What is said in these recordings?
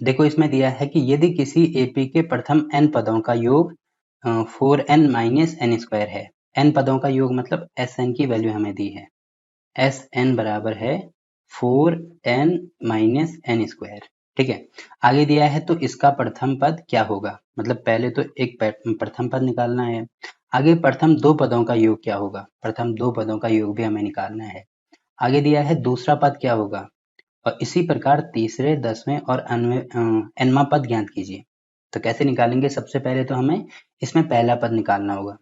देखो इसमें दिया है कि यदि किसी एपी के प्रथम n पदों का योग 4n माइनस एन स्क्वायर है। n पदों का योग मतलब Sn की वैल्यू हमें दी है। Sn बराबर है 4n माइनस एन स्क्वायर। ठीक है, आगे दिया है तो इसका प्रथम पद क्या होगा, मतलब पहले तो एक प्रथम पद निकालना है। आगे प्रथम दो पदों का योग क्या होगा, प्रथम दो पदों का योग भी हमें निकालना है। आगे दिया है दूसरा पद क्या होगा, और इसी प्रकार तीसरे, 10वें और nवां पद ज्ञात कीजिए। तो कैसे निकालेंगे, सबसे पहले तो हमें इसमें पहला पद निकालना होगा।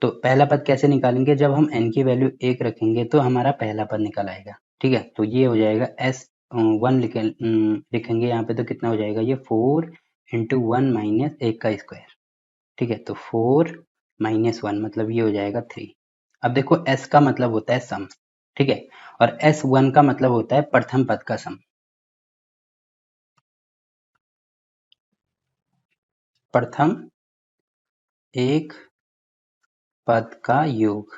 तो पहला पद कैसे निकालेंगे, जब हम n की वैल्यू 1 रखेंगे तो हमारा पहला पद निकल आएगा। ठीक है, तो ये हो जाएगा S1 लिखेंगे यहाँ पे, तो कितना हो जाएगा ये 4 इंटू 1 माइनस 1 का स्क्वायर। ठीक है, तो 4 माइनस 1 मतलब ये हो जाएगा 3। अब देखो S का मतलब होता है सम। ठीक है, और S1 का मतलब होता है प्रथम पद का सम। प्रथम एक पद का योग।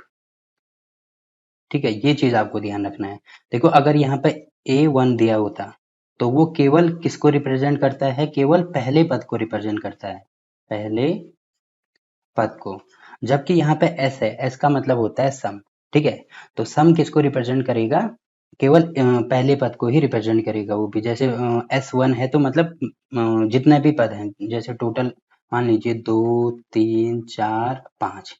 ठीक है, ये चीज आपको ध्यान रखना है। देखो अगर यहाँ पे A1 दिया होता तो वो केवल किसको रिप्रेजेंट करता है, केवल पहले पद को रिप्रेजेंट करता है, पहले पद को। जबकि यहाँ पे S है, S का मतलब होता है सम। ठीक है, तो सम किसको रिप्रेजेंट करेगा, केवल पहले पद को ही रिप्रेजेंट करेगा। वो भी जैसे S1 है तो मतलब जितने भी पद हैं, जैसे टोटल मान लीजिए 2 3 4 5,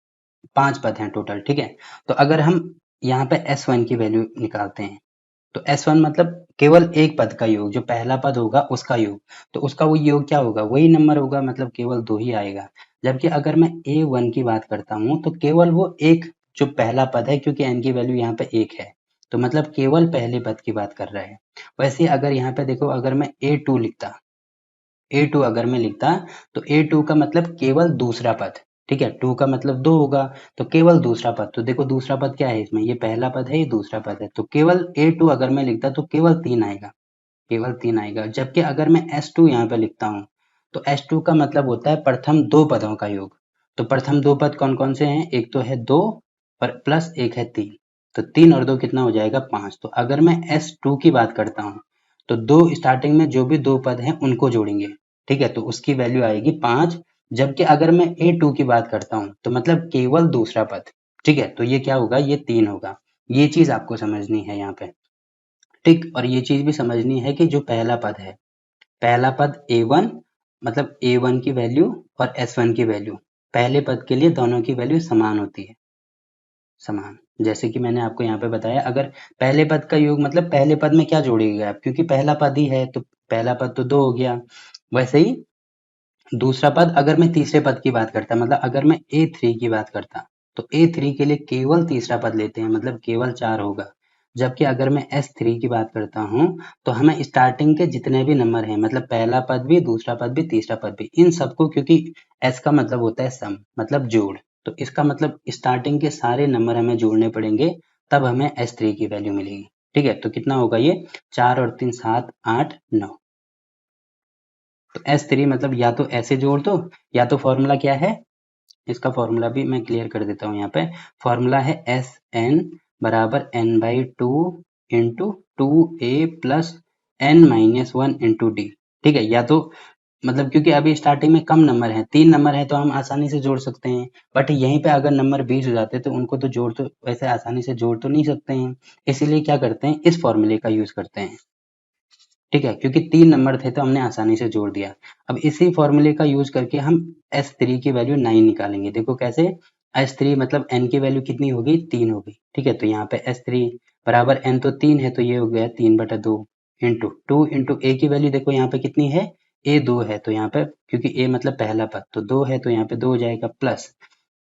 5 पद हैं टोटल। ठीक है, तो अगर हम यहाँ पे S1 की वैल्यू निकालते हैं तो S1 मतलब केवल एक पद का योग, जो पहला पद होगा उसका योग। तो उसका वो योग क्या होगा, वही नंबर होगा, मतलब केवल 2 ही आएगा। जबकि अगर मैं A1 की बात करता हूँ तो केवल वो एक जो पहला पद है, क्योंकि n की वैल्यू यहाँ पे 1 है, तो मतलब केवल पहले पद की बात कर रहा है। वैसे अगर यहाँ पे देखो, अगर मैं A2 लिखता, A2 अगर मैं लिखता तो A2 का मतलब केवल दूसरा पद। ठीक है, 2 का मतलब 2 होगा, तो केवल दूसरा पद। तो देखो दूसरा पद क्या है इसमें, ये पहला पद है, ये दूसरा पद है, तो केवल A2 अगर मैं लिखता तो केवल 3 आएगा, केवल 3 आएगा। जबकि अगर मैं S2 यहाँ पे लिखता हूँ तो S2 का मतलब होता है प्रथम दो पदों का योग। तो प्रथम दो पद कौन कौन से हैं, एक तो है 2 और प्लस एक है 3। तो 3 और 2 कितना हो जाएगा 5। तो अगर मैं S2 की बात करता हूँ तो दो स्टार्टिंग में जो भी दो पद हैं उनको जोड़ेंगे। ठीक है, तो उसकी वैल्यू आएगी 5। जबकि अगर मैं A2 की बात करता हूँ तो मतलब केवल दूसरा पद। ठीक है, तो ये क्या होगा, ये 3 होगा। ये चीज आपको समझनी है यहाँ पे। ठीक, और ये चीज भी समझनी है कि जो पहला पद है, पहला पद A1 मतलब A1 की वैल्यू और S1 की वैल्यू, पहले पद के लिए दोनों की वैल्यू समान होती है, समान। जैसे कि मैंने आपको यहाँ पे बताया, अगर पहले पद का योग मतलब पहले पद में क्या जोड़िएगा आप, क्योंकि पहला पद ही है तो पहला पद तो 2 हो गया। वैसे ही दूसरा पद, अगर मैं तीसरे पद की बात करता, मतलब अगर मैं A3 की बात करता तो A3 के लिए केवल तीसरा पद लेते हैं, मतलब केवल 4 होगा। जबकि अगर मैं S3 की बात करता हूँ तो हमें स्टार्टिंग के जितने भी नंबर हैं, मतलब पहला पद भी, दूसरा पद भी, तीसरा पद भी, इन सबको, क्योंकि S का मतलब होता है सम, मतलब जोड़, तो इसका मतलब स्टार्टिंग के सारे नंबर हमें जोड़ने पड़ेंगे, तब हमें S3 की वैल्यू मिलेगी। ठीक है, तो कितना होगा ये, 4 और 3 7 8 9। तो S3 मतलब या तो ऐसे जोड़ दो, या तो फॉर्मूला क्या है, इसका फॉर्मूला भी मैं क्लियर कर देता हूँ यहाँ पे। फॉर्मूला है Sn बराबर n/2 into 2a plus n-1 into D. ठीक है, या तो मतलब क्योंकि अभी स्टार्टिंग में कम नंबर है, 3 नंबर है, तो हम आसानी से जोड़ सकते हैं। बट यहीं पे अगर नंबर 20 हो जाते तो उनको तो जोड़, तो वैसे आसानी से जोड़ तो नहीं सकते हैं, इसीलिए क्या करते हैं, इस फॉर्मूले का यूज करते हैं। ठीक है, क्योंकि 3 नंबर थे तो हमने आसानी से जोड़ दिया। अब इसी फॉर्मूले का यूज करके हम S3 की वैल्यू 9 निकालेंगे। देखो कैसे, S3 मतलब n की वैल्यू कितनी होगी, 3 होगी। ठीक है, तो यहाँ पे S3 बराबर n तो 3 है, तो ये हो गया 3/2 इंटू 2 इंटू a की वैल्यू देखो यहाँ पे कितनी है, a 2 है, तो यहाँ पे क्योंकि a मतलब पहला पद, तो 2 है तो यहाँ पे 2 हो जाएगा, प्लस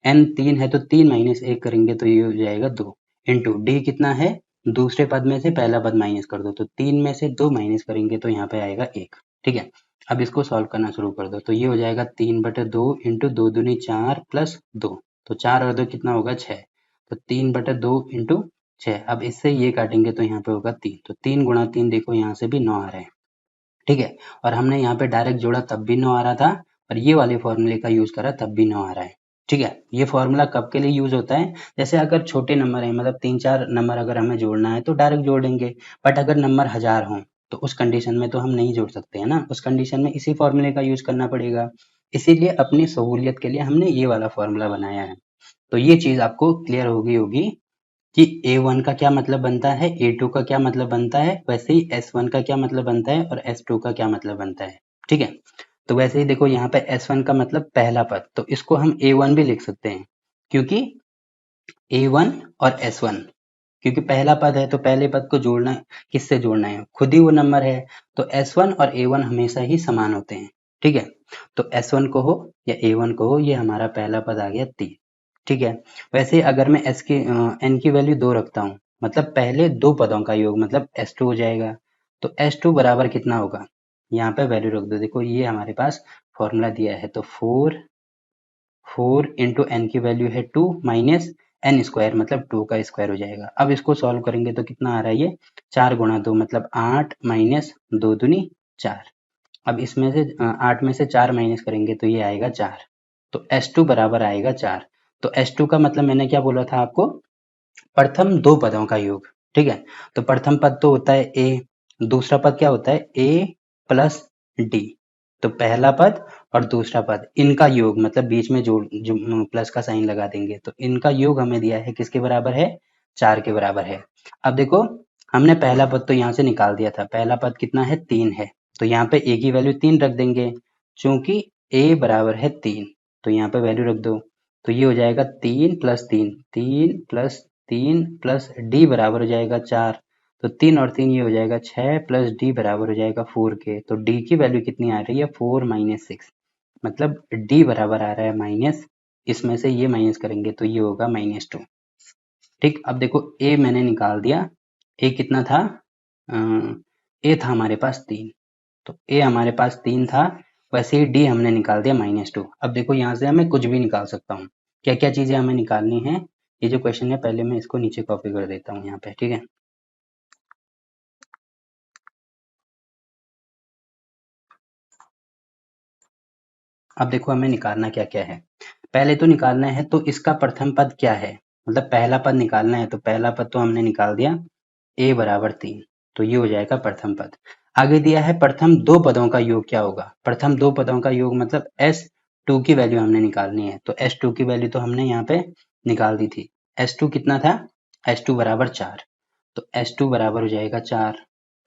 n 3 है तो 3 माइनस 1 करेंगे तो ये हो जाएगा 2 इंटू d कितना है, दूसरे पद में से पहला पद माइनस कर दो, तो 3 में से 2 माइनस करेंगे तो यहाँ पे आएगा 1। ठीक है, अब इसको सॉल्व करना शुरू कर दो, तो ये हो जाएगा 3/2 इंटू 2 दूनी 4 प्लस 2, तो 4 और 2 कितना होगा 6, तो 3/2 इंटू 6। अब इससे ये काटेंगे तो यहाँ पे होगा 3, तो 3 गुणा 3 देखो यहाँ से भी 9 आ रहे हैं। ठीक है, और हमने यहाँ पे डायरेक्ट जोड़ा तब भी 9 आ रहा था, और ये वाले फॉर्मूले का यूज करा तब भी 9 आ रहा है। ठीक है, ये फॉर्मूला कब के लिए यूज होता है, जैसे अगर छोटे नंबर है, मतलब 3 4 नंबर अगर हमें जोड़ना है तो डायरेक्ट जोड़ देंगे। बट अगर नंबर 1000 हो तो उस कंडीशन में तो हम नहीं जोड़ सकते हैं ना, उस कंडीशन में इसी फॉर्मूले का यूज करना पड़ेगा। इसीलिए अपनी सहूलियत के लिए हमने ये वाला फॉर्मूला बनाया है। तो ये चीज आपको क्लियर होगी कि A1 का क्या मतलब बनता है, A2 का क्या मतलब बनता है, वैसे ही S1 का क्या मतलब बनता है और S2 का क्या मतलब बनता है। ठीक है, तो वैसे ही देखो यहाँ पे S1 का मतलब पहला पद, तो इसको हम A1 भी लिख सकते हैं, क्योंकि A1 और S1, क्योंकि पहला पद है तो पहले पद को जोड़ना है, किससे जोड़ना है, खुद ही वो नंबर है। तो S1 और A1 हमेशा ही समान होते हैं। ठीक है, तो S1 को हो या A1 को हो, ये हमारा पहला पद आ गया 3। ठीक है, वैसे अगर मैं n की वैल्यू 2 रखता हूँ, मतलब पहले दो पदों का योग, मतलब S2 हो जाएगा। तो S2 बराबर कितना होगा, यहाँ पे वैल्यू रख दो। देखो ये हमारे पास फॉर्मूला दिया है, तो 4 इंटू एन की वैल्यू है 2 माइनस एन स्क्वायर, मतलब 2 का स्क्वायर हो जाएगा। अब इसको सॉल्व करेंगे तो कितना आ रहा है, ये 4 गुणा 2 मतलब 8 माइनस 2 दूनी 4। अब इसमें से 8 में से 4 माइनस करेंगे तो ये आएगा 4। तो S2 बराबर आएगा 4। तो S2 का मतलब मैंने क्या बोला था आपको, प्रथम दो पदों का योग। ठीक है, तो प्रथम पद तो होता है A, दूसरा पद क्या होता है A प्लस D। तो पहला पद और दूसरा पद, इनका योग, मतलब बीच में जो प्लस का साइन लगा देंगे, तो इनका योग हमें दिया है किसके बराबर है, 4 के बराबर है। अब देखो हमने पहला पद तो यहाँ से निकाल दिया था, पहला पद कितना है 3 है, तो यहाँ पे A की वैल्यू 3 रख देंगे, चूंकि A बराबर है 3, तो यहाँ पे वैल्यू रख दो। तो ये हो जाएगा 3 + 3, 3 + 3 + D बराबर हो जाएगा 4। तो 3 और 3 ये हो जाएगा 6 + D बराबर हो जाएगा 4 के। तो D की वैल्यू कितनी आ रही है, 4 - 6, मतलब D बराबर आ रहा है माइनस, इसमें से ये माइनस करेंगे तो ये होगा -2। ठीक, अब देखो A मैंने निकाल दिया, A कितना था, A था हमारे पास 3, तो A हमारे पास 3 था, वैसे ही D हमने निकाल दिया -2। अब देखो यहाँ से मैं कुछ भी निकाल सकता हूँ, क्या क्या चीजें हमें निकालनी है। ये जो क्वेश्चन है, पहले मैं इसको नीचे कॉपी कर देता हूँ यहाँ पे। ठीक है, अब देखो हमें निकालना क्या क्या है। पहले तो निकालना है तो इसका प्रथम पद क्या है, मतलब पहला पद निकालना है, तो पहला पद तो हमने निकाल दिया, A बराबर 3, तो ये हो जाएगा प्रथम पद। आगे दिया है प्रथम दो पदों का योग क्या होगा, प्रथम दो पदों का योग मतलब S2 की वैल्यू हमने निकालनी है, तो S2 की वैल्यू तो हमने यहाँ पे निकाल दी थी। S2 कितना था, S2 बराबर 4, तो S2 बराबर हो जाएगा 4,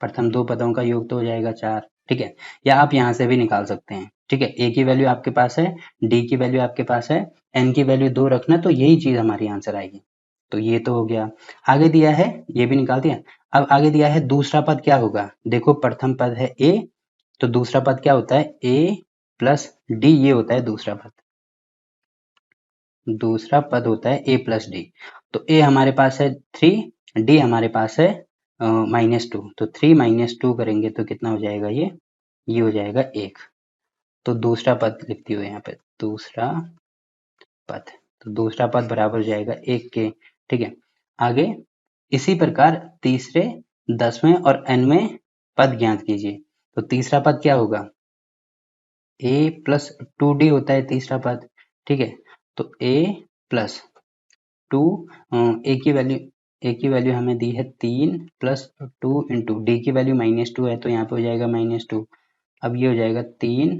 प्रथम दो पदों का योग तो हो जाएगा 4। ठीक है, या आप यहाँ से भी निकाल सकते हैं। ठीक है, A की वैल्यू आपके पास है, D की वैल्यू आपके पास है, N की वैल्यू 2 रखना, तो यही चीज हमारी आंसर आएगी। तो ये तो हो गया। आगे दिया है, ये भी निकाल दिया। अब आगे दिया है दूसरा पद क्या होगा, देखो प्रथम पद है A, तो दूसरा पद क्या होता है A प्लस D, ये होता है दूसरा पद। दूसरा पद होता है A प्लस डी। तो A हमारे पास है 3, D हमारे पास है -2, तो 3 - 2 करेंगे तो कितना हो जाएगा, ये हो जाएगा 1। तो दूसरा पद लिखती हूँ यहाँ पे, दूसरा पद, तो दूसरा पद बराबर हो जाएगा 1 के। ठीक है, आगे इसी प्रकार तीसरे, 10वें और nवें पद ज्ञात कीजिए। तो तीसरा पद क्या होगा, A प्लस 2D होता है तीसरा पद। ठीक है, तो A प्लस 2, ए की वैल्यू हमें दी है 3 + 2 इंटू डी की वैल्यू -2 है, तो यहाँ पे हो जाएगा -2। अब ये हो जाएगा 3,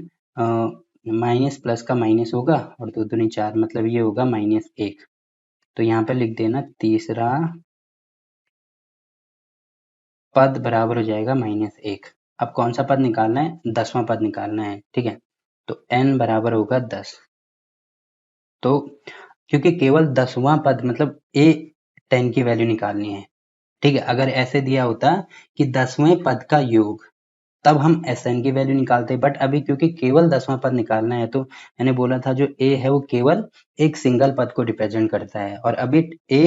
माइनस प्लस का माइनस होगा और 2 दूनी 4, मतलब ये होगा -1। तो यहाँ पे लिख देना तीसरा पद बराबर हो जाएगा -1। अब कौन सा पद निकालना है, 10वां पद निकालना है। ठीक है, तो n बराबर होगा 10। तो क्योंकि केवल 10वां पद मतलब a 10 की वैल्यू निकालनी है। ठीक है, अगर ऐसे दिया होता कि 10वें पद का योग, तब हम Sn की वैल्यू निकालते, बट अभी क्योंकि केवल 10वां पद निकालना है, तो मैंने बोला था जो A है वो केवल एक सिंगल पद को रिप्रेजेंट करता है, और अभी A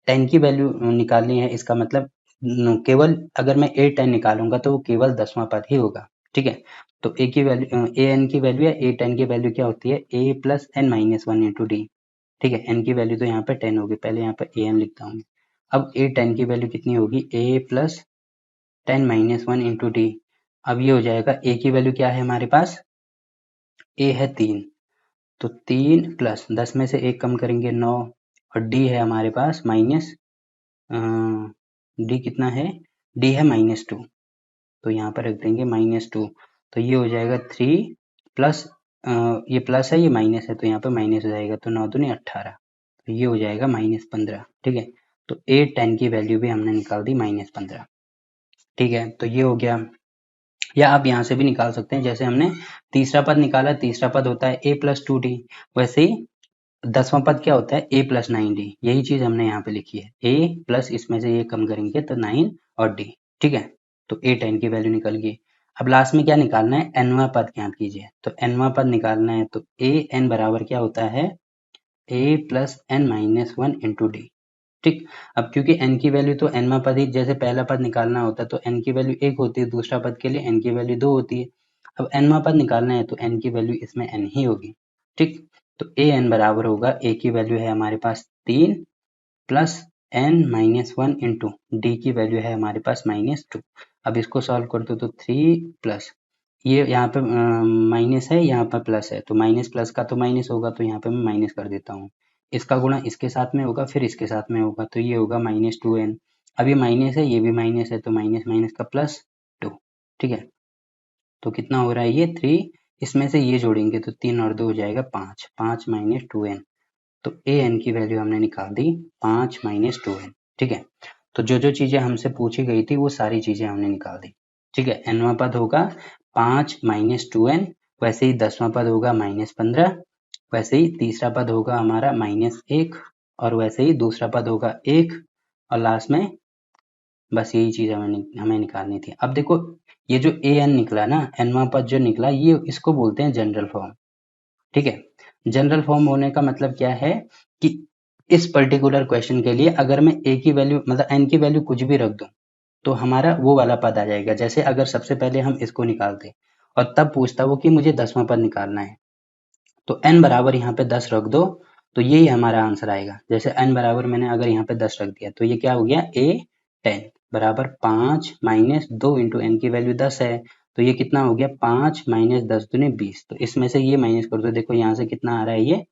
10 की वैल्यू निकालनी है, इसका मतलब केवल अगर मैं A 10 निकालूंगा तो वो केवल 10वां पद ही होगा। ठीक है, तो A की वैल्यू An की वैल्यू या A 10 की वैल्यू क्या होती है, A plus n minus 1 into D. ठीक है, n की वैल्यू तो यहाँ पे 10 होगी, पहले यहाँ पे An लिखता हूँ। अब A 10 की वैल्यू कितनी होगी, A plus 10 minus 1 into D. अब ये हो जाएगा, A की वैल्यू क्या है हमारे पास, A है 3, तो 3 प्लस 10 में से 1 कम करेंगे 9, और D है हमारे पास माइनस, D कितना है, D है -2। तो यहाँ पर रख देंगे -2, तो ये हो जाएगा 3 प्लस ये प्लस है ये माइनस है तो यहाँ पे माइनस हो जाएगा, तो 9 दूनी 18, तो ये हो जाएगा -15। ठीक है, तो A10 की वैल्यू भी हमने निकाल दी -15। ठीक है, तो ये हो गया। या आप यहाँ से भी निकाल सकते हैं, जैसे हमने तीसरा पद निकाला, तीसरा पद होता है A+2D, वैसे ही 10वां पद क्या होता है A+9D, यही चीज हमने यहाँ पे लिखी है। A प्लस इसमें से ये कम करेंगे तो 9 और D। ठीक है, तो A10 की वैल्यू निकल गई। अब लास्ट में क्या निकालना है, nवां पद ज्ञात कीजिए। तो nवां पद निकालना है तो AN बराबर क्या होता है A+n-1 इंटू D। ठीक, अब क्योंकि n की वैल्यू तो nवां पद ही, जैसे पहला पद निकालना होता है तो n की वैल्यू 1 होती है, दूसरा पद के लिए n की वैल्यू 2 होती है। अब nवां पद निकालना है तो n की वैल्यू इसमें n ही होगी। ठीक, तो an बराबर होगा, a की वैल्यू है हमारे पास 3 प्लस n-1 इंटू डी की वैल्यू है हमारे पास -2। अब इसको सॉल्व कर दो तो 3 प्लस ये यहाँ पे माइनस है, यहाँ पर प्लस है, तो माइनस प्लस का तो माइनस होगा, तो यहाँ पे मैं माइनस कर देता हूँ। इसका गुणा इसके साथ में होगा, फिर इसके साथ में होगा, तो ये होगा -2n। अब ये माइनस है, ये भी माइनस है, तो माइनस माइनस का +2। ठीक है, तो कितना हो रहा है ये 3, इसमें से ये जोड़ेंगे तो 3 और 2 हो जाएगा 5, 5 - 2n। तो an की वैल्यू हमने निकाल दी 5 - 2n। ठीक है, तो जो जो चीजें हमसे पूछी गई थी वो सारी चीजें हमने निकाल दी। ठीक है, nवां पद होगा 5 - 2n, वैसे ही 10वां पद होगा -15, वैसे ही तीसरा पद होगा हमारा -1, और वैसे ही दूसरा पद होगा 1, और लास्ट में बस यही चीज हमें निकालनी थी। अब देखो ये जो an निकला ना, nवां पद जो निकला, ये इसको बोलते हैं जनरल फॉर्म। ठीक है, जनरल फॉर्म होने का मतलब क्या है कि इस पर्टिकुलर क्वेश्चन के लिए अगर मैं a की वैल्यू मतलब n की वैल्यू कुछ भी रख दूं तो हमारा वो वाला पद आ जाएगा। जैसे अगर सबसे पहले हम इसको निकालते और तब पूछता वो कि मुझे 10वां पद निकालना है, तो n बराबर यहाँ पे 10 रख दो, तो यही हमारा आंसर आएगा। जैसे n बराबर मैंने अगर यहाँ पे 10 रख दिया तो ये क्या हो गया, A10 बराबर 5 - 2 इंटू n की वैल्यू 10 है, तो ये कितना हो गया 5 - 10 दूनी 20। तो इसमें से ये माइनस कर दो, देखो यहाँ से कितना आ रहा है,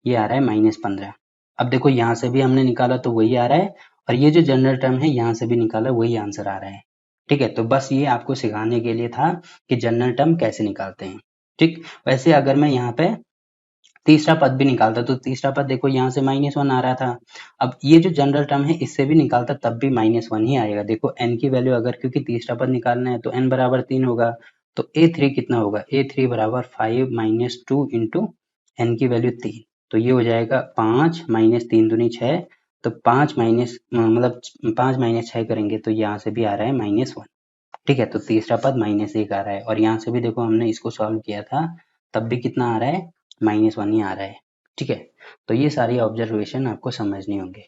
ये आ रहा है -15। अब देखो यहाँ से भी हमने निकाला तो वही आ रहा है, और ये जो जनरल टर्म है यहाँ से भी निकाला वही आंसर आ रहा है। ठीक है, तो बस ये आपको सिखाने के लिए था कि जनरल टर्म कैसे निकालते हैं। ठीक, वैसे अगर मैं यहाँ पे तीसरा पद भी निकालता तो तीसरा पद देखो यहाँ से -1 आ रहा था। अब ये जो जनरल टर्म है इससे भी निकालता तब भी -1 ही आएगा। देखो n की वैल्यू अगर, क्योंकि तीसरा पद निकालना है तो n बराबर 3 होगा, तो A3 कितना होगा, A3 बराबर 5 - 2 इंटू n की वैल्यू 3, तो ये हो जाएगा 5 - 3 दूनी 6, तो 5 माइनस मतलब 5 - 6 करेंगे तो यहाँ से भी आ रहा है -1। ठीक है, तो तीसरा पद -1 आ रहा है, और यहाँ से भी देखो हमने इसको सॉल्व किया था तब भी कितना आ रहा है, -1 ही आ रहा है। ठीक है, तो ये सारी ऑब्जर्वेशन आपको समझनी होंगी।